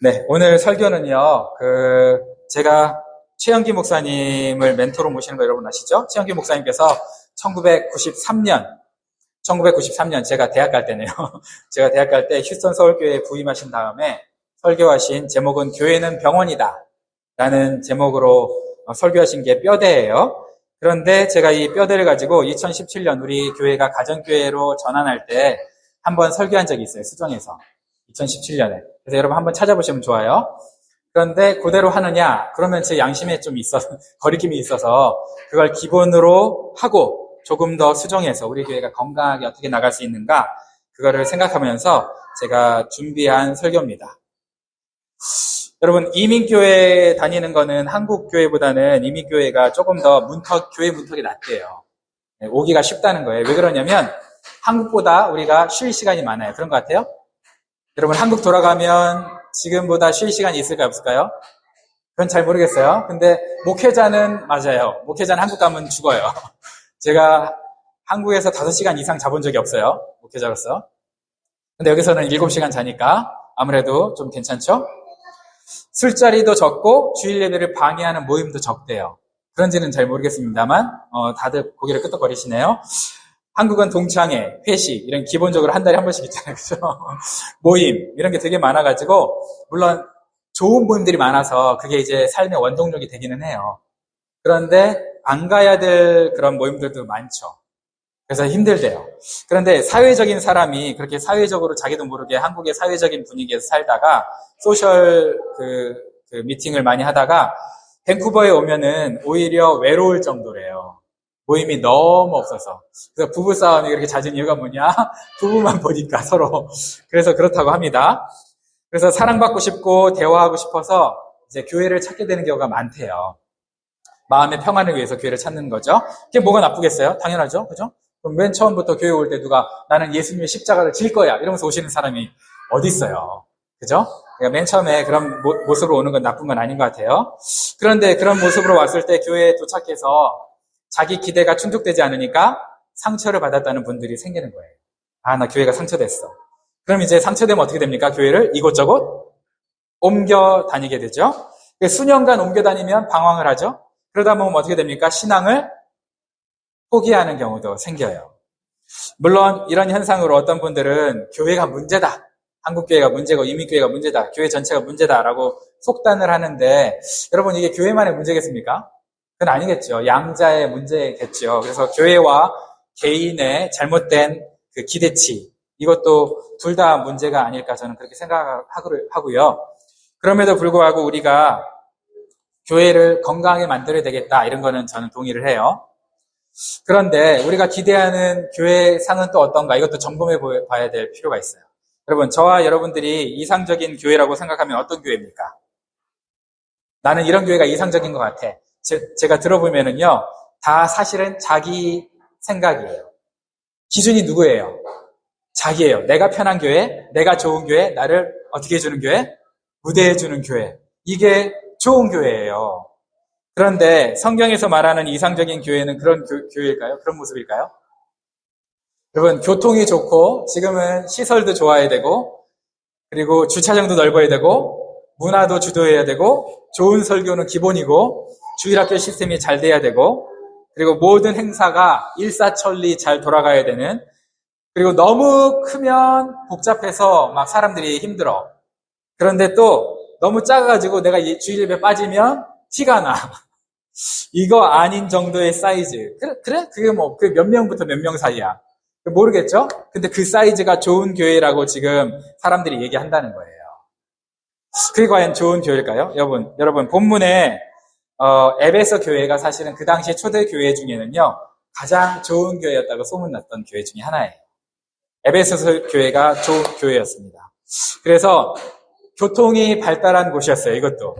네, 오늘 설교는요, 제가 최영기 목사님을 멘토로 모시는 거 여러분 아시죠? 최영기 목사님께서 1993년, 제가 대학 갈 때네요. 제가 대학 갈 때 휴스턴 서울교회에 부임하신 다음에 설교하신 제목은 교회는 병원이다 라는 제목으로 설교하신 게 뼈대예요. 그런데 제가 이 뼈대를 가지고 2017년 우리 교회가 가정교회로 전환할 때 한번 설교한 적이 있어요. 수정에서. 2017년에. 그래서 여러분 한번 찾아보시면 좋아요. 그런데 그대로 하느냐? 그러면 제 양심에 좀 거리낌이 있어서 그걸 기본으로 하고 조금 더 수정해서 우리 교회가 건강하게 어떻게 나갈 수 있는가? 그거를 생각하면서 제가 준비한 설교입니다. 여러분, 이민교회 다니는 거는 한국 교회보다는 이민교회가 조금 더 교회 문턱이 낮대요. 오기가 쉽다는 거예요. 왜 그러냐면 한국보다 우리가 쉴 시간이 많아요. 그런 것 같아요? 여러분, 한국 돌아가면 지금보다 쉴 시간이 있을까요, 없을까요? 그건 잘 모르겠어요. 근데 목회자는 맞아요. 목회자는 한국 가면 죽어요. 제가 한국에서 5시간 이상 자본 적이 없어요. 목회자로서. 근데 여기서는 7시간 자니까 아무래도 좀 괜찮죠? 술자리도 적고 주일 예배를 방해하는 모임도 적대요. 그런지는 잘 모르겠습니다만 다들 고개를 끄덕거리시네요. 한국은 동창회, 회식 이런 기본적으로 한 달에 한 번씩 있잖아요. 그죠? 모임 이런 게 되게 많아가지고 물론 좋은 모임들이 많아서 그게 이제 삶의 원동력이 되기는 해요. 그런데 안 가야 될 그런 모임들도 많죠. 그래서 힘들대요. 그런데 사회적인 사람이 그렇게 사회적으로 자기도 모르게 한국의 사회적인 분위기에서 살다가 소셜 미팅을 많이 하다가 밴쿠버에 오면은 오히려 외로울 정도래요. 모임이 너무 없어서. 그래서 부부싸움이 그렇게 잦은 이유가 뭐냐? 부부만 보니까 서로. 그래서 그렇다고 합니다. 그래서 사랑받고 싶고 대화하고 싶어서 이제 교회를 찾게 되는 경우가 많대요. 마음의 평안을 위해서 교회를 찾는 거죠. 그게 뭐가 나쁘겠어요? 당연하죠. 그죠? 그럼 맨 처음부터 교회 올 때 누가 나는 예수님의 십자가를 질 거야 이러면서 오시는 사람이 어디 있어요. 그죠? 그러니까 맨 처음에 그런 모습으로 오는 건 나쁜 건 아닌 것 같아요. 그런데 그런 모습으로 왔을 때 교회에 도착해서 자기 기대가 충족되지 않으니까 상처를 받았다는 분들이 생기는 거예요. 아, 나 교회가 상처됐어. 그럼 이제 상처되면 어떻게 됩니까? 교회를 이곳저곳 옮겨 다니게 되죠. 수년간 옮겨 다니면 방황을 하죠. 그러다 보면 어떻게 됩니까? 신앙을 포기하는 경우도 생겨요. 물론 이런 현상으로 어떤 분들은 교회가 문제다. 한국교회가 문제고 이민교회가 문제다. 교회 전체가 문제다라고 속단을 하는데 여러분 이게 교회만의 문제겠습니까? 그건 아니겠죠. 양자의 문제겠죠. 그래서 교회와 개인의 잘못된 그 기대치 이것도 둘 다 문제가 아닐까 저는 그렇게 생각하고요. 그럼에도 불구하고 우리가 교회를 건강하게 만들어야 되겠다 이런 거는 저는 동의를 해요. 그런데 우리가 기대하는 교회상은 또 어떤가 이것도 점검해 봐야 될 필요가 있어요. 여러분 저와 여러분들이 이상적인 교회라고 생각하면 어떤 교회입니까? 나는 이런 교회가 이상적인 것 같아. 제가 들어보면은요, 다 사실은 자기 생각이에요. 기준이 누구예요? 자기예요. 내가 편한 교회, 내가 좋은 교회, 나를 어떻게 해주는 교회? 무대해주는 교회. 이게 좋은 교회예요. 그런데 성경에서 말하는 이상적인 교회는 그런 교회일까요? 그런 모습일까요? 여러분, 교통이 좋고, 지금은 시설도 좋아야 되고, 그리고 주차장도 넓어야 되고, 문화도 주도해야 되고, 좋은 설교는 기본이고, 주일학교 시스템이 잘 돼야 되고, 그리고 모든 행사가 일사천리 잘 돌아가야 되는, 그리고 너무 크면 복잡해서 막 사람들이 힘들어. 그런데 또 너무 작아가지고 내가 주일 예배 빠지면 티가 나. 이거 아닌 정도의 사이즈. 그래? 그게 그 몇 명부터 몇 명 사이야. 모르겠죠? 근데 그 사이즈가 좋은 교회라고 지금 사람들이 얘기한다는 거예요. 그게 과연 좋은 교회일까요? 여러분, 본문에, 에베소 교회가 사실은 그 당시에 초대 교회 중에는요, 가장 좋은 교회였다고 소문났던 교회 중에 하나예요. 에베소 교회가 좋은 교회였습니다. 그래서 교통이 발달한 곳이었어요, 이것도.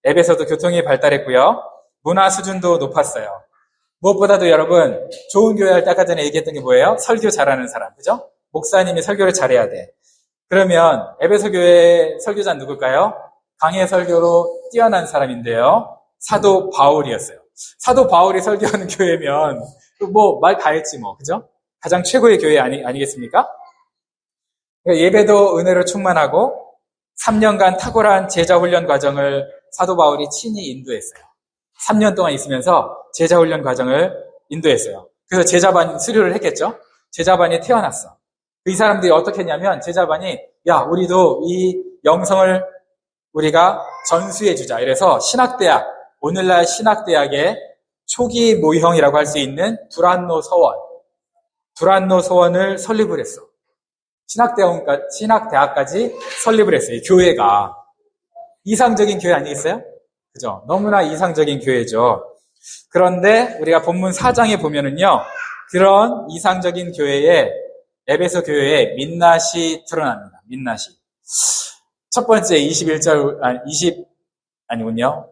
에베소도 교통이 발달했고요. 문화 수준도 높았어요. 무엇보다도 여러분, 좋은 교회 할 때 아까 전에 얘기했던 게 뭐예요? 설교 잘하는 사람, 그죠? 목사님이 설교를 잘해야 돼. 그러면 에베소 교회 설교자는 누굴까요? 강해 설교로 뛰어난 사람인데요. 사도 바울이었어요. 사도 바울이 설교하는 교회면 말 다 했지 뭐, 그죠? 가장 최고의 교회 아니겠습니까? 예배도 은혜로 충만하고 3년간 탁월한 제자훈련 과정을 사도 바울이 친히 인도했어요. 3년 동안 있으면서 제자훈련 과정을 인도했어요. 그래서 제자반 수료를 했겠죠? 제자반이 태어났어. 이 사람들이 어떻게 했냐면 제자반이 야, 우리도 이 영성을 우리가 전수해주자. 이래서 신학대학, 오늘날 신학대학의 초기 모형이라고 할 수 있는 두란노 서원을 설립을 했어. 신학대학까지 설립을 했어요. 교회가. 이상적인 교회 아니겠어요? 그죠? 너무나 이상적인 교회죠. 그런데 우리가 본문 4장에 보면은요, 그런 이상적인 교회에, 에베소 교회에 민낯이 드러납니다. 민낯이. 첫 번째 21절, 아니군요.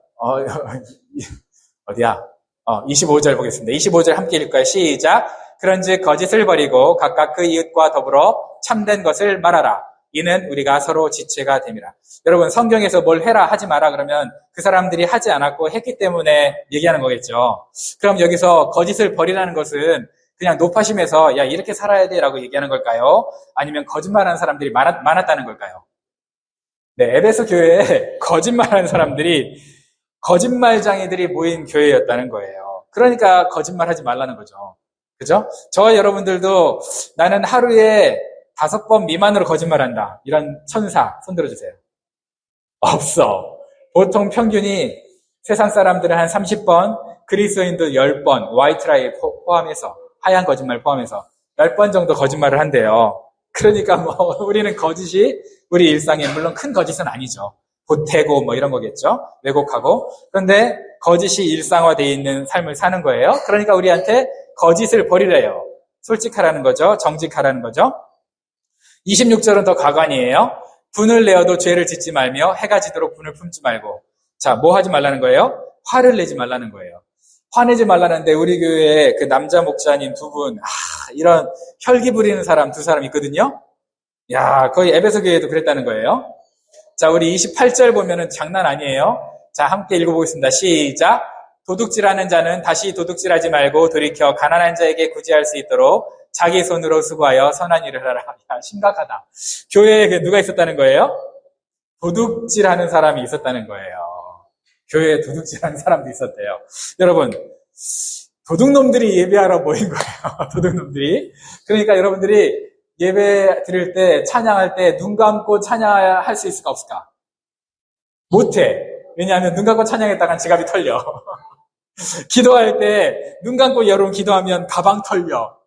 어디야? 25절 보겠습니다. 25절 함께 읽을까요? 시작. 그런즉 거짓을 버리고 각각 그 이웃과 더불어 참된 것을 말하라. 이는 우리가 서로 지체가 됨이라. 여러분, 성경에서 뭘 해라 하지 마라 그러면 그 사람들이 하지 않았고 했기 때문에 얘기하는 거겠죠. 그럼 여기서 거짓을 버리라는 것은 그냥 높아심에서 야, 이렇게 살아야 돼 라고 얘기하는 걸까요? 아니면 거짓말하는 사람들이 많았다는 걸까요? 네, 에베소 교회에 거짓말하는 사람들이, 거짓말장애들이 모인 교회였다는 거예요. 그러니까 거짓말하지 말라는 거죠. 그죠? 저와 여러분들도 나는 하루에 5번 미만으로 거짓말한다. 이런 천사 손 들어주세요. 없어. 보통 평균이 세상 사람들은 한 30번, 그리스도인도 10번, 화이트라이 포함해서, 하얀 거짓말 포함해서 10번 정도 거짓말을 한대요. 그러니까 우리는 거짓이 우리 일상에, 물론 큰 거짓은 아니죠. 보태고 이런 거겠죠. 왜곡하고. 그런데 거짓이 일상화되어 있는 삶을 사는 거예요. 그러니까 우리한테 거짓을 버리래요. 솔직하라는 거죠. 정직하라는 거죠. 26절은 더 가관이에요. 분을 내어도 죄를 짓지 말며 해가 지도록 분을 품지 말고. 자, 뭐 하지 말라는 거예요? 화를 내지 말라는 거예요. 화내지 말라는데 우리 교회에 그 남자 목사님 두 분, 이런 혈기 부리는 사람 두 사람 있거든요. 야, 거의 에베소 교회도 그랬다는 거예요. 자, 우리 28절 보면은 장난 아니에요. 자, 함께 읽어보겠습니다. 시작. 도둑질하는 자는 다시 도둑질하지 말고 돌이켜 가난한 자에게 구제할 수 있도록 자기 손으로 수고하여 선한 일을 하라. 야, 심각하다. 교회에 누가 있었다는 거예요? 도둑질하는 사람이 있었다는 거예요. 교회에 도둑질하는 사람도 있었대요. 여러분, 도둑놈들이 예배하러 모인 거예요. 도둑놈들이. 그러니까 여러분들이 예배 드릴 때, 찬양할 때 눈 감고 찬양할 수 있을까 없을까? 못해. 왜냐하면 눈 감고 찬양했다간 지갑이 털려. 기도할 때 눈 감고 여러분 기도하면 가방 털려.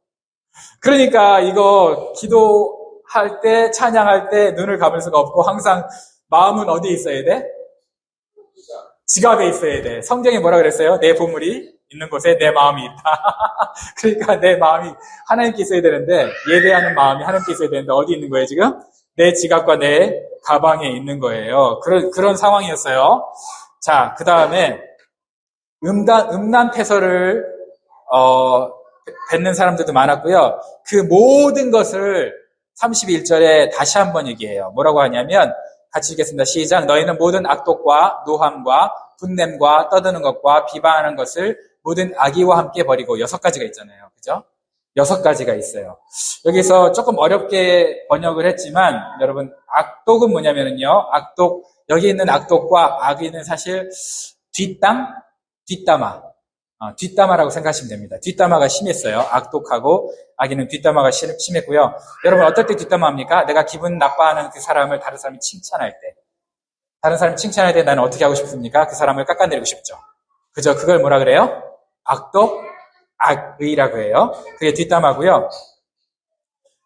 그러니까 이거 기도할 때, 찬양할 때 눈을 감을 수가 없고 항상 마음은 어디에 있어야 돼? 지갑에 있어야 돼. 성경에 뭐라 그랬어요? 내 보물이 있는 곳에 내 마음이 있다. 그러니까 내 마음이 하나님께 있어야 되는데, 예배하는 마음이 하나님께 있어야 되는데 어디 있는 거예요 지금? 내 지갑과 내 가방에 있는 거예요. 그런 상황이었어요. 자, 그 다음에 음란패설을 뱉는 사람들도 많았고요. 그 모든 것을 31절에 다시 한번 얘기해요. 뭐라고 하냐면 같이 읽겠습니다. 시작. 너희는 모든 악독과 노함과 분냄과 떠드는 것과 비방하는 것을 모든 악의와 함께 버리고 6가지가 있잖아요. 그죠? 6가지가 있어요. 여기서 조금 어렵게 번역을 했지만 여러분, 악독은 뭐냐면요. 악독, 여기 있는 악독과 악의는 사실 뒷담화라고 생각하시면 됩니다. 뒷담화가 심했어요. 악독하고 악의는 뒷담화가 심했고요. 여러분, 어떨 때 뒷담화합니까? 내가 기분 나빠하는 그 사람을 다른 사람이 칭찬할 때. 다른 사람이 칭찬할 때 나는 어떻게 하고 싶습니까? 그 사람을 깎아내리고 싶죠. 그죠? 그걸 뭐라 그래요? 악독, 악의라고 해요. 그게 뒷담화고요.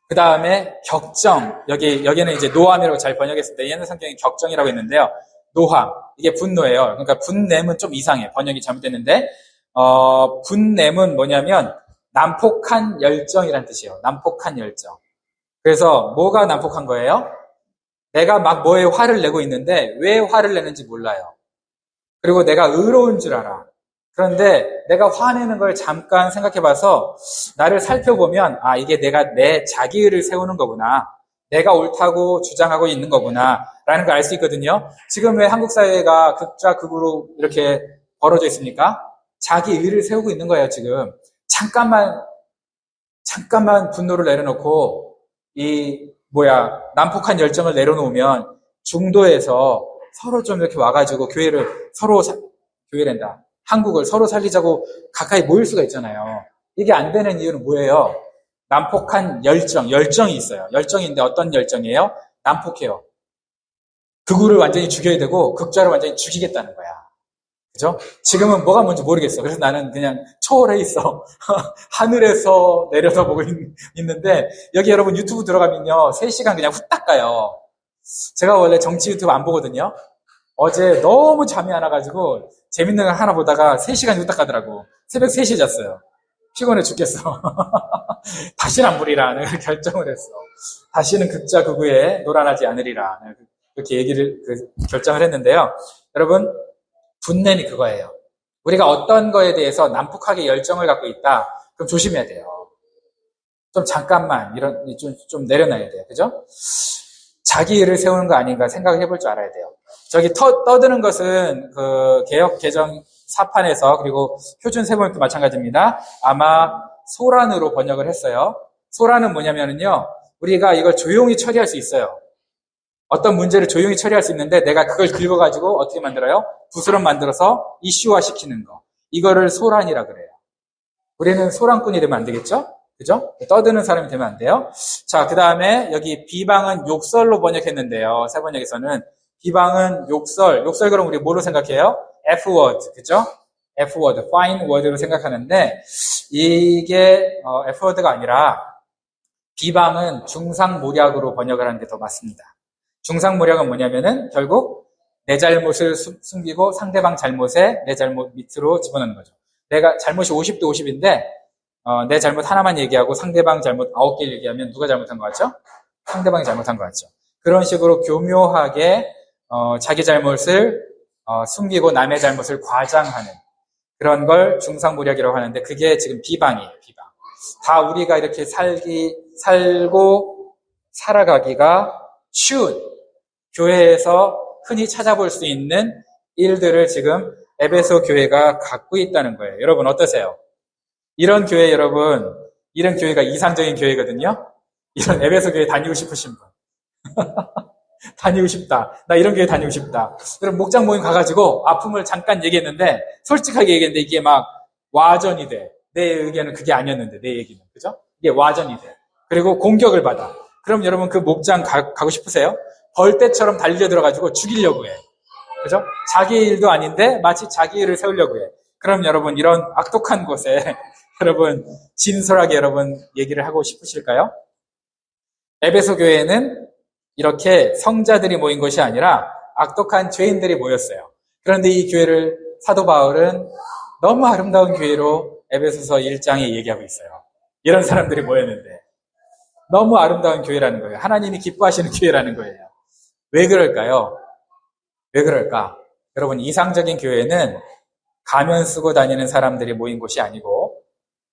그 다음에 격정. 여기는 이제 노함이라고 잘 번역했습니다. 옛날 성경에 격정이라고 했는데요. 노함. 이게 분노예요. 그러니까 분냄은 좀 이상해. 번역이 잘못됐는데, 분냄은 뭐냐면, 난폭한 열정이란 뜻이에요. 난폭한 열정. 그래서 뭐가 난폭한 거예요? 내가 막 뭐에 화를 내고 있는데 왜 화를 내는지 몰라요. 그리고 내가 의로운 줄 알아. 그런데 내가 화내는 걸 잠깐 생각해봐서 나를 살펴보면 이게 내가 내 자기의를 세우는 거구나. 내가 옳다고 주장하고 있는 거구나 라는 걸 알 수 있거든요. 지금 왜 한국 사회가 극좌 극우로 이렇게 벌어져 있습니까? 자기 의를 세우고 있는 거예요. 지금 잠깐만 분노를 내려놓고 난폭한 열정을 내려놓으면 중도에서 서로 좀 이렇게 와가지고 교회란다. 한국을 서로 살리자고 가까이 모일 수가 있잖아요. 이게 안 되는 이유는 뭐예요? 난폭한 열정이 있어요. 열정인데 어떤 열정이에요? 난폭해요. 극우를 완전히 죽여야 되고 극좌를 완전히 죽이겠다는 거야. 그죠? 지금은 뭐가 뭔지 모르겠어. 그래서 나는 그냥 초월해 있어. 하늘에서 내려다보고 있는데 여기 여러분 유튜브 들어가면요 3시간 그냥 후딱 가요. 제가 원래 정치 유튜브 안 보거든요. 어제 너무 잠이 안 와가지고 재밌는 거 하나 보다가 3시간이 후딱 가더라고. 새벽 3시에 잤어요. 피곤해 죽겠어. 다시는 안 보리라 결정을 했어. 다시는 극좌 극우에 노란하지 않으리라 그렇게 결정을 했는데요. 여러분 분냄이 그거예요. 우리가 어떤 거에 대해서 난폭하게 열정을 갖고 있다. 그럼 조심해야 돼요. 좀 잠깐만 좀 내려놔야 돼요. 그죠? 자기 일을 세우는 거 아닌가 생각을 해볼 줄 알아야 돼요. 저기 떠드는 것은 그 개혁 개정 사판에서 그리고 표준 세번역도 마찬가지입니다. 아마 소란으로 번역을 했어요. 소란은 뭐냐면요. 우리가 이걸 조용히 처리할 수 있어요. 어떤 문제를 조용히 처리할 수 있는데 내가 그걸 긁어가지고 어떻게 만들어요? 부스럼 만들어서 이슈화 시키는 거. 이거를 소란이라 그래요. 우리는 소란꾼이 되면 안 되겠죠? 그죠? 떠드는 사람이 되면 안 돼요. 자, 그 다음에 여기 비방은 욕설로 번역했는데요. 세번역에서는 비방은 욕설 그럼 우리 뭐로 생각해요? F-word, 그죠? F-word, fine word로 생각하는데 이게 F-word가 아니라 비방은 중상모략으로 번역을 하는 게 더 맞습니다. 중상모략은 뭐냐면은 결국 내 잘못을 숨기고 상대방 잘못에 내 잘못 밑으로 집어넣는 거죠. 내가 잘못이 50대 50인데 내 잘못 하나만 얘기하고 상대방 잘못 9개를 얘기하면 누가 잘못한 것 같죠? 상대방이 잘못한 것 같죠. 그런 식으로 교묘하게 자기 잘못을 숨기고 남의 잘못을 과장하는 그런 걸 중상모략이라고 하는데 그게 지금 비방이에요. 비방. 다 우리가 이렇게 살고 살아가기가 쉬운 교회에서 흔히 찾아볼 수 있는 일들을 지금 에베소 교회가 갖고 있다는 거예요. 여러분 어떠세요? 이런 교회가 이상적인 교회거든요. 이런 에베소 교회 다니고 싶으신 분. 다니고 싶다. 나 이런 교회 다니고 싶다. 여러분 목장 모임 가가지고 아픔을 잠깐 얘기했는데 솔직하게 얘기했는데 이게 막 와전이 돼. 내 의견은 그게 아니었는데 내 얘기는. 그죠? 이게 와전이 돼. 그리고 공격을 받아. 그럼 여러분 그 목장 가고 싶으세요? 벌떼처럼 달려들어가지고 죽이려고 해. 그죠? 자기 일도 아닌데 마치 자기 일을 세우려고 해. 그럼 여러분 이런 악독한 곳에 여러분 진솔하게 여러분 얘기를 하고 싶으실까요? 에베소 교회는 이렇게 성자들이 모인 것이 아니라 악독한 죄인들이 모였어요. 그런데 이 교회를 사도 바울은 너무 아름다운 교회로 에베소서 1장에 얘기하고 있어요. 이런 사람들이 모였는데 너무 아름다운 교회라는 거예요. 하나님이 기뻐하시는 교회라는 거예요. 왜 그럴까요? 왜 그럴까? 여러분 이상적인 교회는 가면 쓰고 다니는 사람들이 모인 곳이 아니고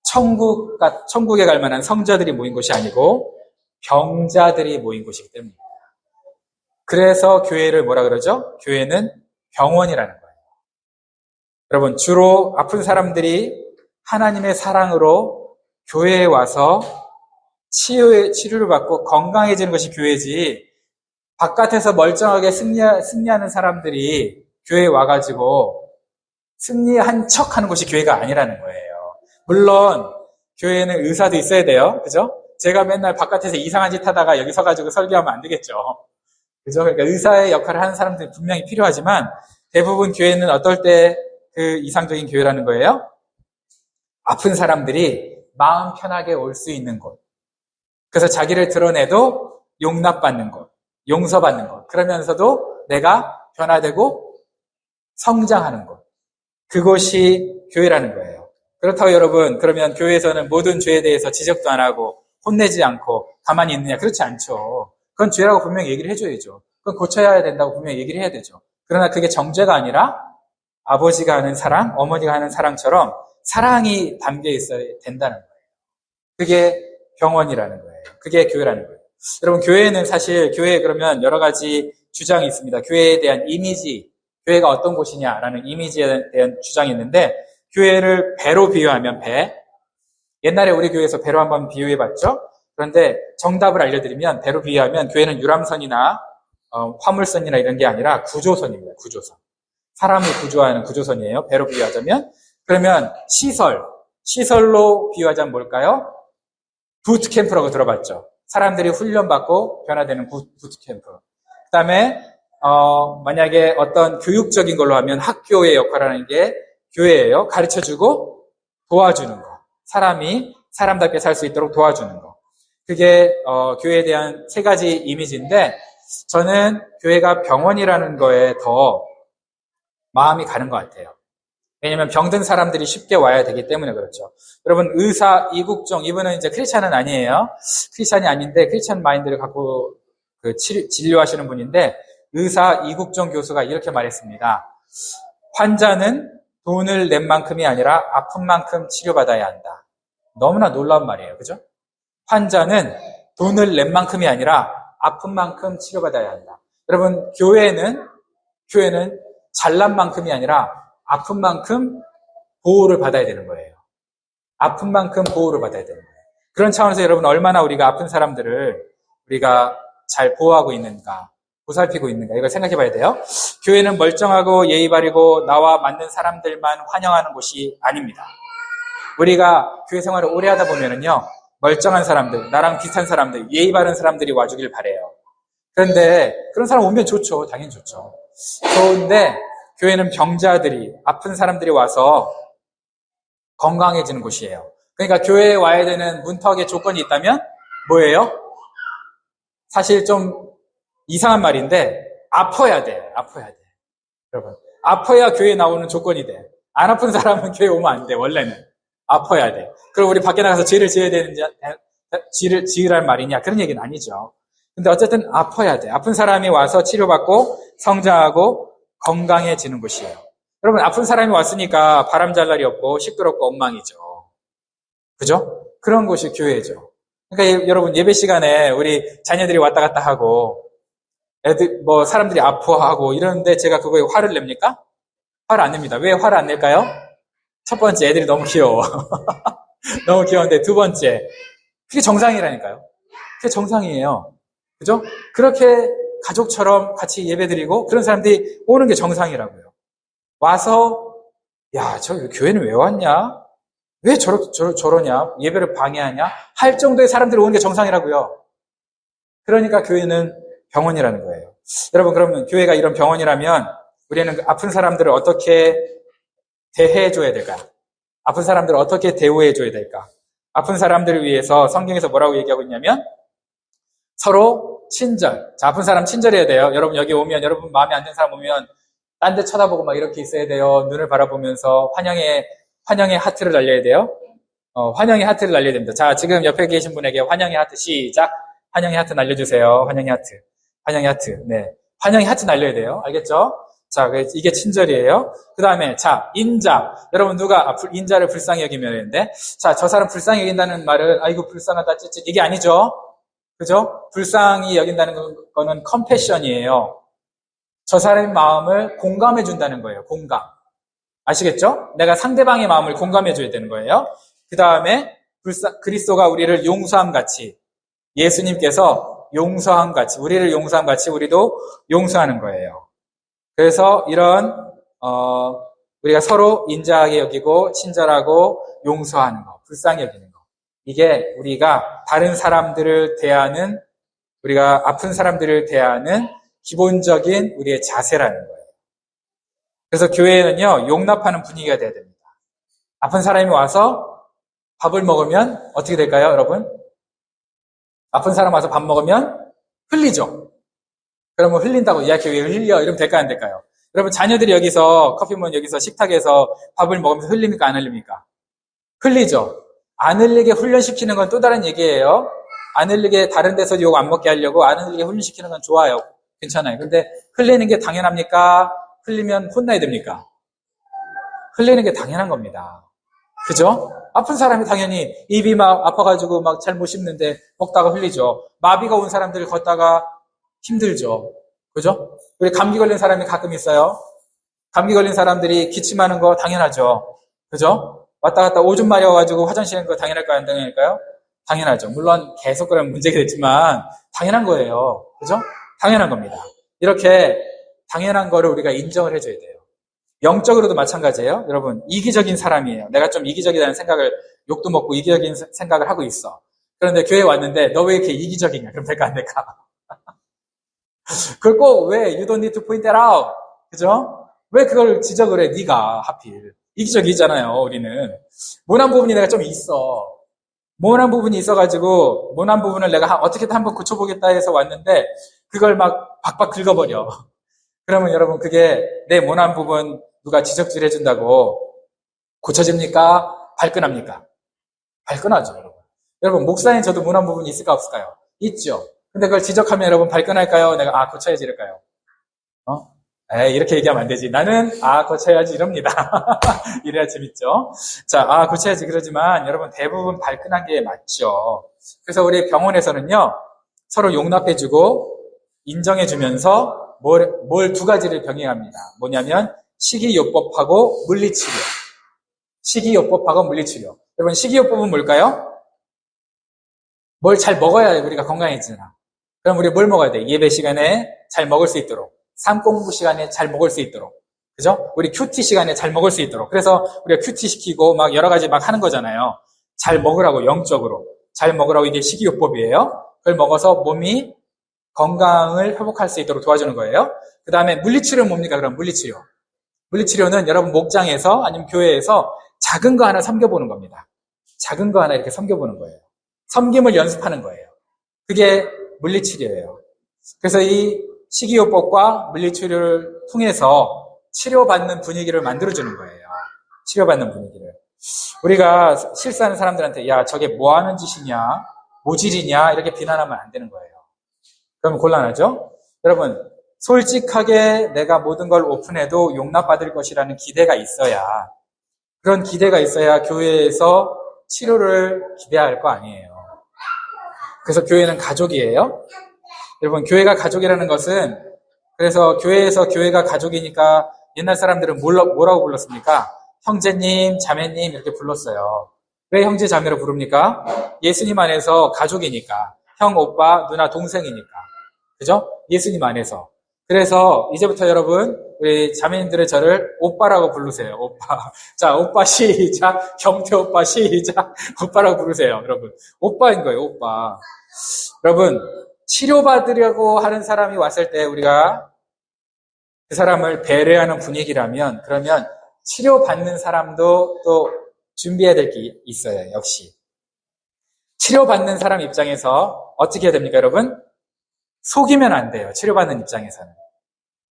천국에 갈 만한 성자들이 모인 곳이 아니고 병자들이 모인 곳이기 때문입니다. 그래서 교회를 뭐라 그러죠? 교회는 병원이라는 거예요. 여러분 주로 아픈 사람들이 하나님의 사랑으로 교회에 와서 치료를 받고 건강해지는 것이 교회지 바깥에서 멀쩡하게 승리하는 사람들이 교회에 와가지고 승리한 척 하는 곳이 교회가 아니라는 거예요. 물론 교회에는 의사도 있어야 돼요. 그죠? 제가 맨날 바깥에서 이상한 짓 하다가 여기 서가지고 설교하면 안 되겠죠. 그죠? 그러니까 의사의 역할을 하는 사람들이 분명히 필요하지만 대부분 교회는 어떨 때 그 이상적인 교회라는 거예요? 아픈 사람들이 마음 편하게 올 수 있는 곳. 그래서 자기를 드러내도 용납받는 것, 용서받는 것. 그러면서도 내가 변화되고 성장하는 것. 그것이 교회라는 거예요. 그렇다고 여러분, 그러면 교회에서는 모든 죄에 대해서 지적도 안 하고 혼내지 않고 가만히 있느냐? 그렇지 않죠. 그건 죄라고 분명히 얘기를 해줘야죠. 그건 고쳐야 된다고 분명히 얘기를 해야 되죠. 그러나 그게 정죄가 아니라 아버지가 하는 사랑, 어머니가 하는 사랑처럼 사랑이 담겨 있어야 된다는 거예요. 그게 병원이라는 거예요. 그게 교회라는 거예요. 여러분, 교회는 사실, 교회에 그러면 여러 가지 주장이 있습니다. 교회에 대한 이미지, 교회가 어떤 곳이냐라는 이미지에 대한 주장이 있는데, 교회를 배로 비유하면 배. 옛날에 우리 교회에서 배로 한번 비유해 봤죠? 그런데 정답을 알려드리면, 배로 비유하면 교회는 유람선이나 화물선이나 이런 게 아니라 구조선입니다. 구조선. 사람을 구조하는 구조선이에요. 배로 비유하자면. 그러면 시설로 비유하자면 뭘까요? 부트캠프라고 들어봤죠. 사람들이 훈련받고 변화되는 부트캠프. 그 다음에 만약에 어떤 교육적인 걸로 하면 학교의 역할을 하는 게 교회예요. 가르쳐주고 도와주는 거. 사람이 사람답게 살 수 있도록 도와주는 거. 그게 교회에 대한 세 가지 이미지인데 저는 교회가 병원이라는 거에 더 마음이 가는 것 같아요. 왜냐면 병든 사람들이 쉽게 와야 되기 때문에 그렇죠. 여러분 의사 이국종 이분은 이제 크리스찬은 아니에요. 크리스찬이 아닌데 크리스찬 마인드를 갖고 진료하시는 분인데 의사 이국종 교수가 이렇게 말했습니다. 환자는 돈을 낸 만큼이 아니라 아픈 만큼 치료받아야 한다. 너무나 놀라운 말이에요. 그죠? 환자는 돈을 낸 만큼이 아니라 아픈 만큼 치료받아야 한다. 여러분 교회는 잘난 만큼이 아니라 아픈 만큼 보호를 받아야 되는 거예요. 아픈 만큼 보호를 받아야 되는 거예요. 그런 차원에서 여러분 얼마나 우리가 아픈 사람들을 우리가 잘 보호하고 있는가, 보살피고 있는가 이걸 생각해 봐야 돼요. 교회는 멀쩡하고 예의 바르고 나와 맞는 사람들만 환영하는 곳이 아닙니다. 우리가 교회 생활을 오래 하다 보면은요, 멀쩡한 사람들, 나랑 비슷한 사람들, 예의 바른 사람들이 와주길 바래요. 그런데 그런 사람 오면 좋죠. 당연히 좋죠. 좋은데 교회는 병자들이, 아픈 사람들이 와서 건강해지는 곳이에요. 그러니까 교회에 와야 되는 문턱의 조건이 있다면 뭐예요? 사실 좀 이상한 말인데 아파야 돼. 여러분, 아파야 교회에 나오는 조건이 돼. 안 아픈 사람은 교회 오면 안 돼. 원래는 아파야 돼. 그럼 우리 밖에 나가서 죄를 지어야 되는지 죄를 지으란 말이냐? 그런 얘기는 아니죠. 근데 어쨌든 아파야 돼. 아픈 사람이 와서 치료받고 성장하고 건강해지는 곳이에요. 여러분 아픈 사람이 왔으니까 바람 잘 날이 없고 시끄럽고 엉망이죠. 그죠? 그런 곳이 교회죠. 그러니까 여러분 예배 시간에 우리 자녀들이 왔다 갔다 하고 사람들이 아파하고 이러는데 제가 그거에 화를 냅니까? 화를 안 냅니다. 왜 화를 안 낼까요? 첫 번째, 애들이 너무 귀여워. 너무 귀여운데 두 번째, 그게 정상이라니까요. 그게 정상이에요. 그죠? 그렇게 가족처럼 같이 예배드리고 그런 사람들이 오는 게 정상이라고요. 와서 야, 저 교회는 왜 왔냐? 왜 저러냐? 예배를 방해하냐? 할 정도의 사람들이 오는 게 정상이라고요. 그러니까 교회는 병원이라는 거예요. 여러분 그러면 교회가 이런 병원이라면 우리는 아픈 사람들을 어떻게 대해줘야 될까? 아픈 사람들을 어떻게 대우해줘야 될까? 아픈 사람들을 위해서 성경에서 뭐라고 얘기하고 있냐면 서로 친절. 자, 아픈 사람 친절해야 돼요. 여러분 여기 오면 여러분 마음에 안 드는 사람 오면 딴 데 쳐다보고 막 이렇게 있어야 돼요. 눈을 바라보면서 환영의 하트를 날려야 돼요. 환영의 하트를 날려야 됩니다. 자, 지금 옆에 계신 분에게 환영의 하트 시작. 환영의 하트 날려주세요. 환영의 하트. 네. 환영의 하트 날려야 돼요. 알겠죠? 자, 이게 친절이에요. 그 다음에, 자, 인자. 여러분, 누가 인자를 불쌍히 여기면 되는데, 자, 저 사람 불쌍히 여긴다는 말은, 아이고, 불쌍하다, 찌찌. 이게 아니죠? 그죠? 불쌍히 여긴다는 거는 컴패션이에요. 저 사람의 마음을 공감해준다는 거예요. 공감. 아시겠죠? 내가 상대방의 마음을 공감해줘야 되는 거예요. 그 다음에, 그리스도가 우리를 용서함 같이, 예수님께서 용서함 같이, 우리를 용서함 같이 우리도 용서하는 거예요. 그래서 이런 우리가 서로 인자하게 여기고 친절하고 용서하는 거, 불쌍히 여기는 거. 이게 우리가 다른 사람들을 대하는, 우리가 아픈 사람들을 대하는 기본적인 우리의 자세라는 거예요. 그래서 교회는요, 용납하는 분위기가 돼야 됩니다. 아픈 사람이 와서 밥을 먹으면 어떻게 될까요, 여러분? 아픈 사람 와서 밥 먹으면 흘리죠. 그러면 흘린다고, 야, 왜 흘려? 이러면 될까요, 안 될까요? 여러분, 자녀들이 여기서, 커피몬 여기서 식탁에서 밥을 먹으면서 흘립니까, 안 흘립니까? 흘리죠. 안 흘리게 훈련시키는 건 또 다른 얘기예요. 안 흘리게 다른 데서 욕 안 먹게 하려고 안 흘리게 훈련시키는 건 좋아요. 괜찮아요. 근데 흘리는 게 당연합니까? 흘리면 혼나야 됩니까? 흘리는 게 당연한 겁니다. 그죠? 아픈 사람이 당연히 입이 막 아파가지고 막 잘 못 씹는데 먹다가 흘리죠. 마비가 온 사람들 걷다가 힘들죠. 그죠? 우리 감기 걸린 사람이 가끔 있어요. 감기 걸린 사람들이 기침하는 거 당연하죠. 그죠? 왔다 갔다 오줌 마려워가지고 화장실 가는 거 당연할까요? 안 당연할까요? 당연하죠. 물론 계속 그러면 문제가 됐지만 당연한 거예요. 그죠? 당연한 겁니다. 이렇게 당연한 거를 우리가 인정을 해줘야 돼요. 영적으로도 마찬가지예요. 여러분, 이기적인 사람이에요. 내가 좀 이기적이라는 생각을, 욕도 먹고 이기적인 생각을 하고 있어. 그런데 교회에 왔는데 너 왜 이렇게 이기적이냐? 그럼 될까 안 될까? 그걸 꼭 왜 you don't need to point that out. 그죠? 왜 그걸 지적을 해? 네가 하필. 이기적이잖아요, 우리는. 모난 부분이 내가 좀 있어. 모난 부분이 있어가지고 모난 부분을 내가 어떻게든 한번 고쳐보겠다 해서 왔는데 그걸 막 박박 긁어버려. 그러면 여러분 그게 내 모난 부분 누가 지적질 해준다고 고쳐집니까? 발끈합니까? 발끈하죠, 여러분. 여러분 목사님 저도 모난 부분이 있을까 없을까요? 있죠. 근데 그걸 지적하면 여러분 발끈할까요? 내가 고쳐야지 이럴까요? 이렇게 얘기하면 안 되지. 나는 고쳐야지 이럽니다. 이래야 재밌죠. 자, 고쳐야지 그러지만 여러분 대부분 발끈한 게 맞죠. 그래서 우리 병원에서는요 서로 용납해주고 인정해주면서 뭘 두 가지를 병행합니다. 뭐냐면 식이요법하고 물리치료. 식이요법하고 물리치료. 여러분 식이요법은 뭘까요? 뭘 잘 먹어야 우리가 건강해지나. 그럼 우리 뭘 먹어야 돼? 예배 시간에 잘 먹을 수 있도록. 삶 공부 시간에 잘 먹을 수 있도록. 그죠? 우리 큐티 시간에 잘 먹을 수 있도록. 그래서 우리가 큐티 시키고 막 여러 가지 막 하는 거잖아요. 잘 먹으라고, 영적으로. 잘 먹으라고 이게 식이요법이에요. 그걸 먹어서 몸이 건강을 회복할 수 있도록 도와주는 거예요. 그 다음에 물리치료는 뭡니까? 그럼 물리치료. 물리치료는 여러분 목장에서 아니면 교회에서 작은 거 하나 섬겨보는 겁니다. 작은 거 하나 이렇게 섬겨보는 거예요. 섬김을 연습하는 거예요. 그게 물리치료예요. 그래서 이 식이요법과 물리치료를 통해서 치료받는 분위기를 만들어주는 거예요. 치료받는 분위기를. 우리가 실수하는 사람들한테 야 저게 뭐 하는 짓이냐 모질이냐 이렇게 비난하면 안 되는 거예요. 그러면 곤란하죠? 여러분 솔직하게 내가 모든 걸 오픈해도 용납받을 것이라는 기대가 있어야 그런 기대가 있어야 교회에서 치료를 기대할 거 아니에요. 그래서 교회는 가족이에요. 여러분 교회가 가족이라는 것은 그래서 교회에서 교회가 가족이니까 옛날 사람들은 뭐라고 불렀습니까? 형제님, 자매님 이렇게 불렀어요. 왜 형제, 자매로 부릅니까? 예수님 안에서 가족이니까. 형, 오빠, 누나, 동생이니까. 그죠? 예수님 안에서. 그래서 이제부터 여러분 우리 자매님들의 저를 오빠라고 부르세요. 오빠. 자, 오빠 시작. 경태 오빠 시작. 오빠라고 부르세요. 여러분. 오빠인 거예요. 오빠. 여러분 치료받으려고 하는 사람이 왔을 때 우리가 그 사람을 배려하는 분위기라면 그러면 치료받는 사람도 또 준비해야 될 게 있어요. 역시. 치료받는 사람 입장에서 어떻게 해야 됩니까, 여러분? 속이면 안 돼요. 치료받는 입장에서는.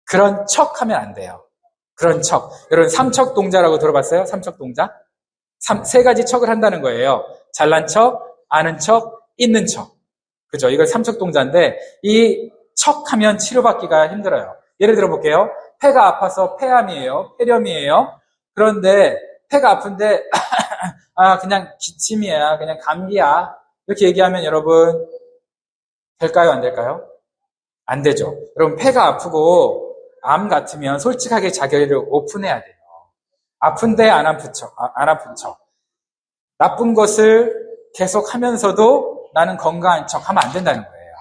그런 척 하면 안 돼요. 그런 척. 여러분, 삼척 동자라고 들어봤어요? 삼척 동자? 세 가지 척을 한다는 거예요. 잘난 척, 아는 척, 있는 척. 그죠? 이걸 삼척 동자인데, 이 척 하면 치료받기가 힘들어요. 예를 들어 볼게요. 폐가 아파서 폐암이에요. 폐렴이에요. 그런데 폐가 아픈데, 그냥 기침이야. 그냥 감기야. 이렇게 얘기하면 여러분, 될까요? 안 될까요? 안 되죠. 여러분, 폐가 아프고 암 같으면 솔직하게 자기를 오픈해야 돼요. 아픈데 안 아픈 척. 나쁜 것을 계속 하면서도 나는 건강한 척 하면 안 된다는 거예요.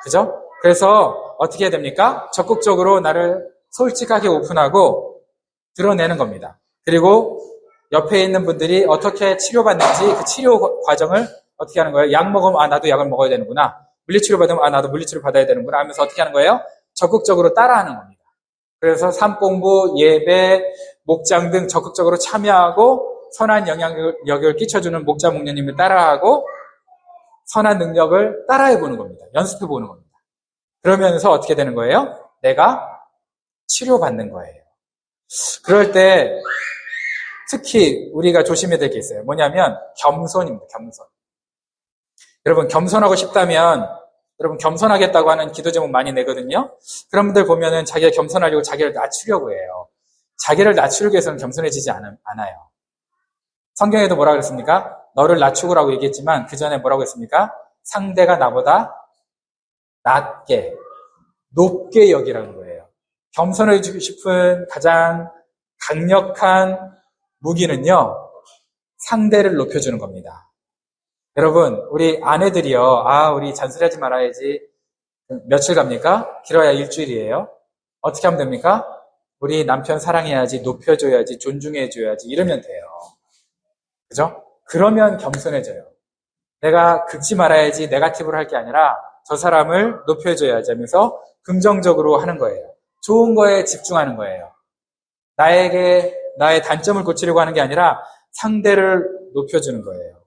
그죠? 그래서 어떻게 해야 됩니까? 적극적으로 나를 솔직하게 오픈하고 드러내는 겁니다. 그리고 옆에 있는 분들이 어떻게 치료받는지 그 치료 과정을 어떻게 하는 거예요? 약 먹으면 나도 약을 먹어야 되는구나. 물리치료 받으면 나도 물리치료 받아야 되는구나 하면서 어떻게 하는 거예요? 적극적으로 따라하는 겁니다. 그래서 삶 공부, 예배, 목장 등 적극적으로 참여하고 선한 영향력을 끼쳐주는 목자 목녀님을 따라하고 선한 능력을 따라해보는 겁니다. 연습해보는 겁니다. 그러면서 어떻게 되는 거예요? 내가 치료받는 거예요. 그럴 때 특히 우리가 조심해야 될 게 있어요. 뭐냐면 겸손입니다. 겸손. 여러분 겸손하고 싶다면 여러분 겸손하겠다고 하는 기도 제목 많이 내거든요. 그런 분들 보면은 자기가 겸손하려고 자기를 낮추려고 해요. 자기를 낮추기 위해서는 겸손해지지 않아요. 성경에도 뭐라고 그랬습니까? 너를 낮추고라고 얘기했지만 그 전에 뭐라고 했습니까? 상대가 나보다 낮게, 높게 여기라는 거예요. 겸손해지고 싶은 가장 강력한 무기는요, 상대를 높여주는 겁니다. 여러분, 우리 아내들이요, 우리 잔소리하지 말아야지. 며칠 갑니까? 길어야 일주일이에요. 어떻게 하면 됩니까? 우리 남편 사랑해야지, 높여줘야지, 존중해줘야지, 이러면 돼요. 그죠? 그러면 겸손해져요. 내가 긁지 말아야지, 네거티브로 할 게 아니라 저 사람을 높여줘야지 하면서 긍정적으로 하는 거예요. 좋은 거에 집중하는 거예요. 나의 단점을 고치려고 하는 게 아니라 상대를 높여주는 거예요.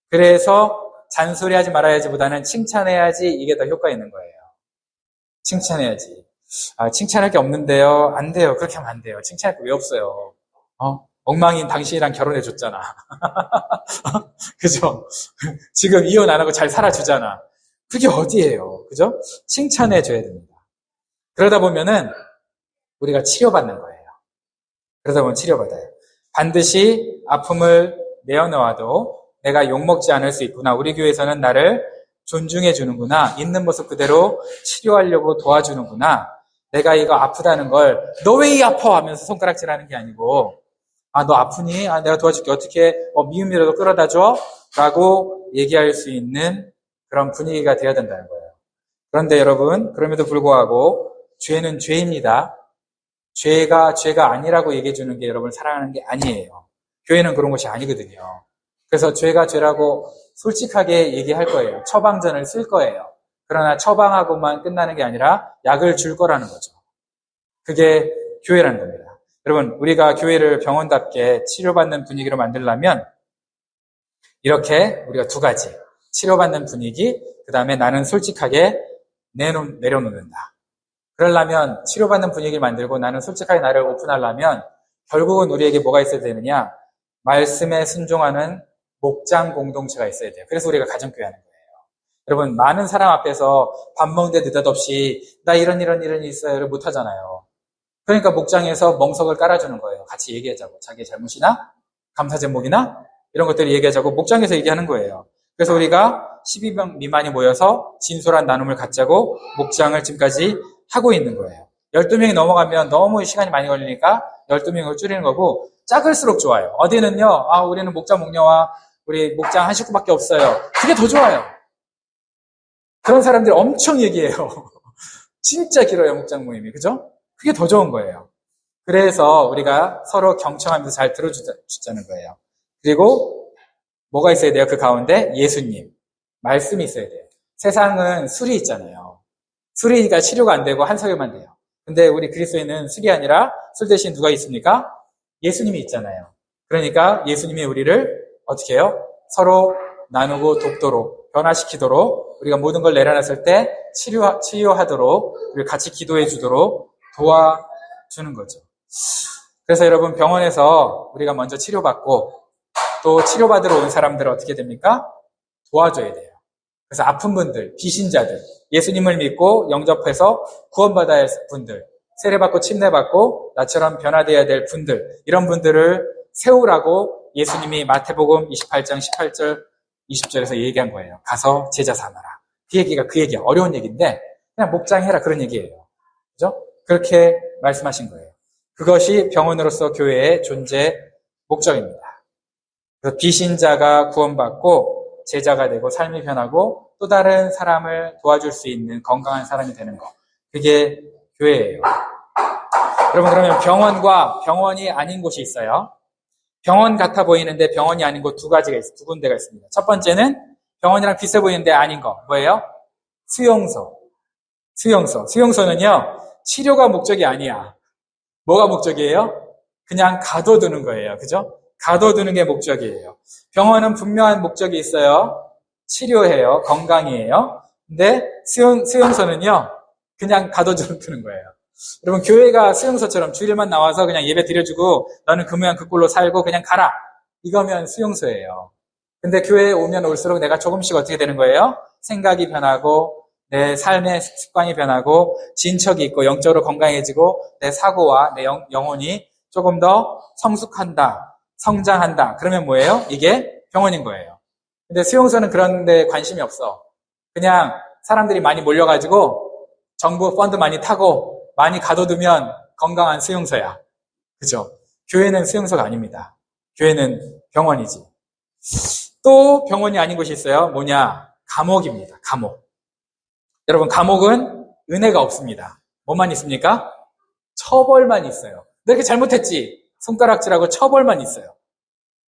그래서 잔소리하지 말아야지보다는 칭찬해야지, 이게 더 효과 있는 거예요. 칭찬해야지. 칭찬할 게 없는데요. 안 돼요. 그렇게 하면 안 돼요. 칭찬할 게 왜 없어요? 엉망인 당신이랑 결혼해줬잖아. 그죠? 지금 이혼 안 하고 잘 살아주잖아. 그게 어디예요? 그죠? 칭찬해줘야 됩니다. 그러다 보면은 우리가 치료받는 거예요. 그러다 보면 치료받아요. 반드시 아픔을 내어놓아도 내가 욕먹지 않을 수 있구나. 우리 교회에서는 나를 존중해 주는구나. 있는 모습 그대로 치료하려고 도와주는구나. 내가 이거 아프다는 걸 너 왜 이 아파? 하면서 손가락질하는 게 아니고 너 아프니? 내가 도와줄게. 어떻게 미움이라도 끌어다 줘? 라고 얘기할 수 있는 그런 분위기가 되어야 된다는 거예요. 그런데 여러분, 그럼에도 불구하고 죄는 죄입니다. 죄가 아니라고 얘기해 주는 게 여러분을 사랑하는 게 아니에요. 교회는 그런 것이 아니거든요. 그래서 죄가 죄라고 솔직하게 얘기할 거예요. 처방전을 쓸 거예요. 그러나 처방하고만 끝나는 게 아니라 약을 줄 거라는 거죠. 그게 교회라는 겁니다. 여러분, 우리가 교회를 병원답게 치료받는 분위기로 만들려면 이렇게 우리가 두 가지. 치료받는 분위기, 그 다음에 나는 솔직하게 내려놓는다. 그러려면 치료받는 분위기를 만들고 나는 솔직하게 나를 오픈하려면 결국은 우리에게 뭐가 있어야 되느냐? 말씀에 순종하는 목장 공동체가 있어야 돼요. 그래서 우리가 가정교회 하는 거예요. 여러분, 많은 사람 앞에서 밥 먹는데 느닷없이 나 이런 일이 있어요를 못 하잖아요. 그러니까 목장에서 멍석을 깔아주는 거예요. 같이 얘기하자고. 자기의 잘못이나 감사 제목이나 이런 것들을 얘기하자고 목장에서 얘기하는 거예요. 그래서 우리가 12명 미만이 모여서 진솔한 나눔을 갖자고 목장을 지금까지 하고 있는 거예요. 12명이 넘어가면 너무 시간이 많이 걸리니까 12명을 줄이는 거고 작을수록 좋아요. 어디는요, 우리는 목장 목녀와 우리 목장 한 식구밖에 없어요. 그게 더 좋아요. 그런 사람들이 엄청 얘기해요. 진짜 길어요, 목장 모임이. 그죠? 그게 더 좋은 거예요. 그래서 우리가 서로 경청하면서 잘 들어주자는 거예요. 그리고 뭐가 있어야 돼요? 그 가운데 예수님. 말씀이 있어야 돼요. 세상은 술이 있잖아요. 술이니까 치료가 안 되고 한석유만 돼요. 근데 우리 그리스도인은 술이 아니라 술 대신 누가 있습니까? 예수님이 있잖아요. 그러니까 예수님이 우리를 어떻게 해요? 서로 나누고 돕도록, 변화시키도록, 우리가 모든 걸 내려놨을 때 치유하도록, 우리를 같이 기도해 주도록 도와주는 거죠. 그래서 여러분, 병원에서 우리가 먼저 치료받고 또 치료받으러 온 사람들은 어떻게 됩니까? 도와줘야 돼요. 그래서 아픈 분들, 비신자들, 예수님을 믿고 영접해서 구원받아야 할 분들, 세례받고 침례받고 나처럼 변화되어야 될 분들, 이런 분들을 세우라고 예수님이 마태복음 28장 18절, 20절에서 얘기한 거예요. 가서 제자 삼아라. 그 얘기가 그 얘기야. 어려운 얘기인데 그냥 목장해라, 그런 얘기예요. 그죠? 그렇게 말씀하신 거예요. 그것이 병원으로서 교회의 존재 목적입니다. 그래서 비신자가 구원받고 제자가 되고 삶이 변하고 또 다른 사람을 도와줄 수 있는 건강한 사람이 되는 거. 그게 교회예요. 여러분, 그러면 병원과 병원이 아닌 곳이 있어요. 병원 같아 보이는데 병원이 아닌 곳 두 군데가 있습니다. 첫 번째는 병원이랑 비슷해 보이는데 아닌 거. 뭐예요? 수용소. 수용소는요, 치료가 목적이 아니야. 뭐가 목적이에요? 그냥 가둬두는 거예요. 그죠? 가둬두는 게 목적이에요. 병원은 분명한 목적이 있어요. 치료해요. 건강이에요. 근데 수용소는요, 그냥 가둬두는 거예요. 여러분, 교회가 수용소처럼 주일만 나와서 그냥 예배 드려주고 너는 그 모양 그 꼴로 살고 그냥 가라. 이거면 수용소예요. 근데 교회에 오면 올수록 내가 조금씩 어떻게 되는 거예요? 생각이 변하고 내 삶의 습관이 변하고 진척이 있고 영적으로 건강해지고 내 사고와 내 영혼이 조금 더 성숙한다, 성장한다. 그러면 뭐예요? 이게 병원인 거예요. 근데 수용소는 그런 데 관심이 없어. 그냥 사람들이 많이 몰려가지고 정부 펀드 많이 타고 많이 가둬두면 건강한 수용소야. 그죠? 교회는 수용소가 아닙니다. 교회는 병원이지. 또 병원이 아닌 곳이 있어요. 뭐냐? 감옥입니다. 감옥. 여러분, 감옥은 은혜가 없습니다. 뭐만 있습니까? 처벌만 있어요. 너 이렇게 잘못했지? 손가락질하고 처벌만 있어요.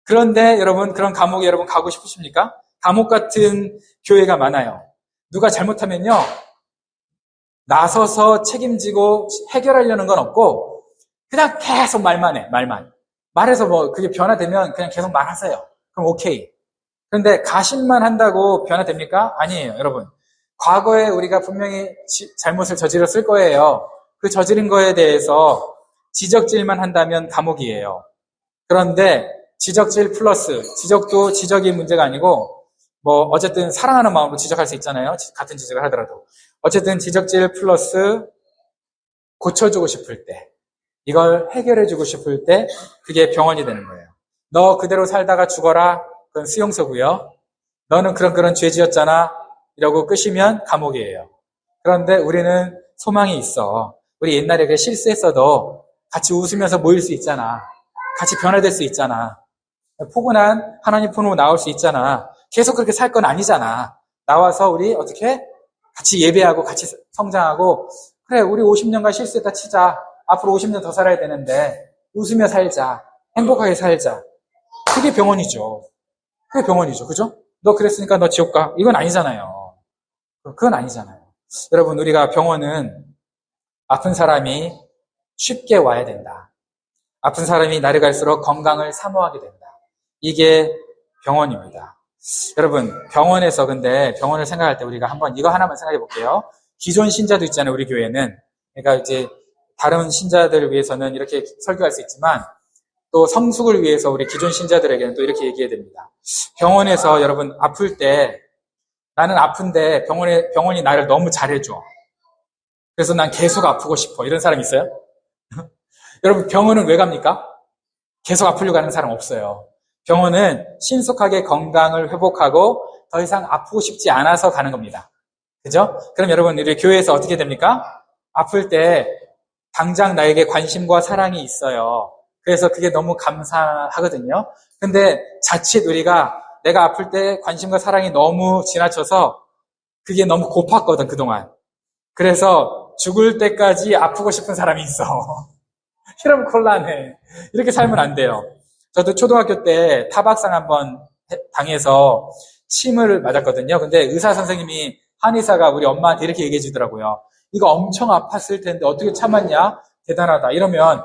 그런데 여러분, 그런 감옥에 여러분 가고 싶으십니까? 감옥 같은 교회가 많아요. 누가 잘못하면요, 나서서 책임지고 해결하려는 건 없고, 그냥 계속 말만 해, 말만. 말해서 뭐, 그게 변화되면 그냥 계속 말하세요. 그럼 오케이. 그런데 가심만 한다고 변화됩니까? 아니에요, 여러분. 과거에 우리가 분명히 잘못을 저질렀을 거예요. 그 저지른 거에 대해서 지적질만 한다면 감옥이에요. 그런데 지적질 플러스, 지적도 지적이 문제가 아니고, 뭐, 어쨌든 사랑하는 마음으로 지적할 수 있잖아요. 같은 지적을 하더라도. 어쨌든 지적질 플러스 고쳐주고 싶을 때, 이걸 해결해주고 싶을 때, 그게 병원이 되는 거예요. 너 그대로 살다가 죽어라. 그건 수용소고요. 너는 그런 죄 지었잖아. 이러고 끄시면 감옥이에요. 그런데 우리는 소망이 있어. 우리 옛날에 그 실수했어도 같이 웃으면서 모일 수 있잖아. 같이 변화될 수 있잖아. 포근한 하나님 품으로 나올 수 있잖아. 계속 그렇게 살 건 아니잖아. 나와서 우리 어떻게 같이 예배하고 같이 성장하고, 그래, 우리 50년간 실수했다 치자. 앞으로 50년 더 살아야 되는데 웃으며 살자. 행복하게 살자. 그게 병원이죠. 그게 병원이죠. 그죠? 너 그랬으니까 너 지옥 가. 이건 아니잖아요. 그건 아니잖아요. 여러분, 우리가 병원은 아픈 사람이 쉽게 와야 된다. 아픈 사람이 날이 갈수록 건강을 사모하게 된다. 이게 병원입니다. 여러분, 병원에서 근데 병원을 생각할 때 우리가 한번 이거 하나만 생각해 볼게요. 기존 신자도 있잖아요, 우리 교회는. 그러니까 이제 다른 신자들을 위해서는 이렇게 설교할 수 있지만 또 성숙을 위해서 우리 기존 신자들에게는 또 이렇게 얘기해야 됩니다. 병원에서 여러분 아플 때 나는 아픈데 병원이 나를 너무 잘해줘. 그래서 난 계속 아프고 싶어. 이런 사람 있어요? 여러분, 병원은 왜 갑니까? 계속 아프려고 하는 사람 없어요. 병원은 신속하게 건강을 회복하고 더 이상 아프고 싶지 않아서 가는 겁니다. 그죠? 그럼 여러분, 우리 교회에서 어떻게 됩니까? 아플 때 당장 나에게 관심과 사랑이 있어요. 그래서 그게 너무 감사하거든요. 근데 자칫 우리가 내가 아플 때 관심과 사랑이 너무 지나쳐서 그게 너무 고팠거든, 그동안. 그래서 죽을 때까지 아프고 싶은 사람이 있어. 이러면 곤란해. 이렇게 살면 안 돼요. 저도 초등학교 때 타박상 한번 당해서 침을 맞았거든요. 근데 의사 선생님이, 한의사가 우리 엄마한테 이렇게 얘기해 주더라고요. 이거 엄청 아팠을 텐데 어떻게 참았냐? 대단하다. 이러면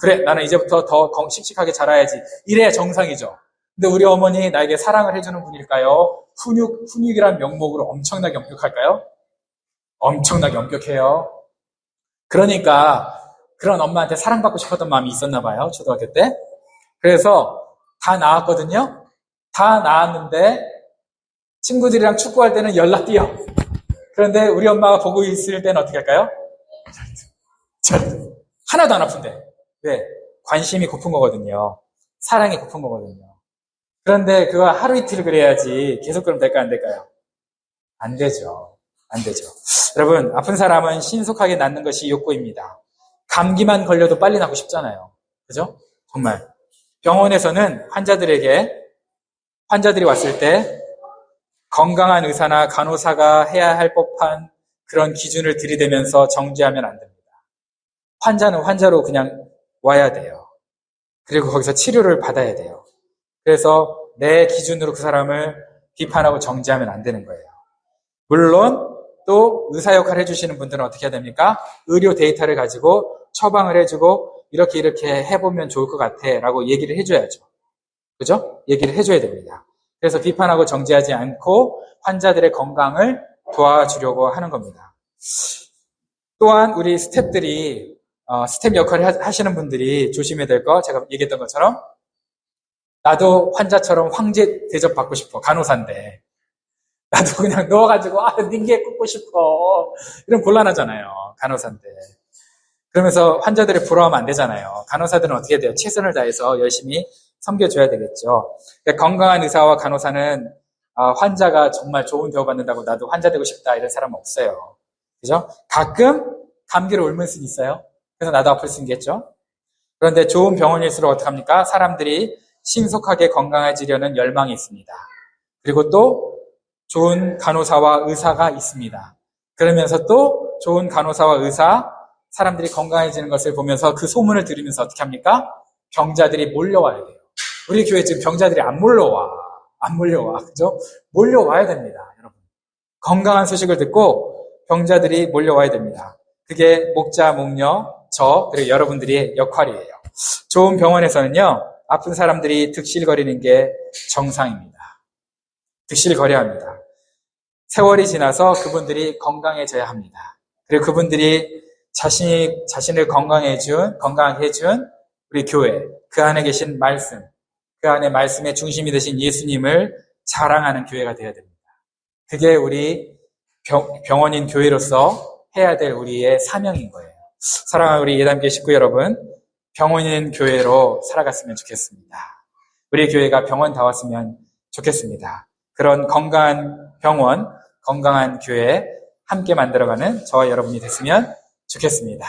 그래, 나는 이제부터 더 씩씩하게 자라야지. 이래야 정상이죠. 근데 우리 어머니 나에게 사랑을 해주는 분일까요? 훈육이란 명목으로 엄청나게 엄격할까요? 엄청나게 엄격해요. 그러니까 그런 엄마한테 사랑받고 싶었던 마음이 있었나 봐요, 초등학교 때. 그래서 다 나았거든요. 다 나았는데 친구들이랑 축구할 때는 연락 뛰어. 그런데 우리 엄마가 보고 있을 때는 어떻게 할까요? 하나도 안 아픈데. 왜? 관심이 고픈 거거든요. 사랑이 고픈 거거든요. 그런데 그거 하루 이틀 그래야지 계속 그러면 될까요? 안 될까요? 안 되죠. 안 되죠. 여러분, 아픈 사람은 신속하게 낫는 것이 욕구입니다. 감기만 걸려도 빨리 낫고 싶잖아요. 그죠? 정말. 병원에서는 환자들이 왔을 때 건강한 의사나 간호사가 해야 할 법한 그런 기준을 들이대면서 정지하면 안 됩니다. 환자는 환자로 그냥 와야 돼요. 그리고 거기서 치료를 받아야 돼요. 그래서 내 기준으로 그 사람을 비판하고 정지하면 안 되는 거예요. 물론 또 의사 역할을 해주시는 분들은 어떻게 해야 됩니까? 의료 데이터를 가지고 처방을 해주고 이렇게 해보면 좋을 것 같아 라고 얘기를 해줘야죠. 그죠? 얘기를 해줘야 됩니다. 그래서 비판하고 정지하지 않고 환자들의 건강을 도와주려고 하는 겁니다. 또한 우리 스텝들이 스텝 역할을 하시는 분들이 조심해야 될 거, 제가 얘기했던 것처럼 나도 환자처럼 황제 대접받고 싶어. 간호사인데 나도 그냥 누워가지고 닌게 꽂고 싶어. 이런 곤란하잖아요. 간호사인데. 그러면서 환자들이 부러워하면 안 되잖아요. 간호사들은 어떻게 돼요? 최선을 다해서 열심히 섬겨줘야 되겠죠. 그러니까 건강한 의사와 간호사는 환자가 정말 좋은 대우받는다고 나도 환자 되고 싶다 이런 사람은 없어요. 그죠? 가끔 감기를 옮을 수는 있어요. 그래서 나도 아플 수 있겠죠. 그런데 좋은 병원일수록 어떡합니까? 사람들이 신속하게 건강해지려는 열망이 있습니다. 그리고 또 좋은 간호사와 의사가 있습니다. 그러면서 또 좋은 간호사와 의사, 사람들이 건강해지는 것을 보면서 그 소문을 들으면서 어떻게 합니까? 병자들이 몰려와야 돼요. 우리 교회 지금 병자들이 안 몰려와. 그죠? 몰려와야 됩니다, 여러분. 건강한 소식을 듣고 병자들이 몰려와야 됩니다. 그게 목자, 목녀, 저, 그리고 여러분들의 역할이에요. 좋은 병원에서는요, 아픈 사람들이 득실거리는 게 정상입니다. 득실거려야 합니다. 세월이 지나서 그분들이 건강해져야 합니다. 그리고 그분들이 자신을 건강하게 해준 우리 교회, 그 안에 계신 말씀, 그 안에 말씀의 중심이 되신 예수님을 자랑하는 교회가 되어야 됩니다. 그게 우리 병원인 교회로서 해야 될 우리의 사명인 거예요. 사랑하는 우리 예담교회 식구 여러분, 병원인 교회로 살아갔으면 좋겠습니다. 우리 교회가 병원다웠으면 좋겠습니다. 그런 건강한 병원, 건강한 교회 함께 만들어가는 저와 여러분이 됐으면 좋겠습니다.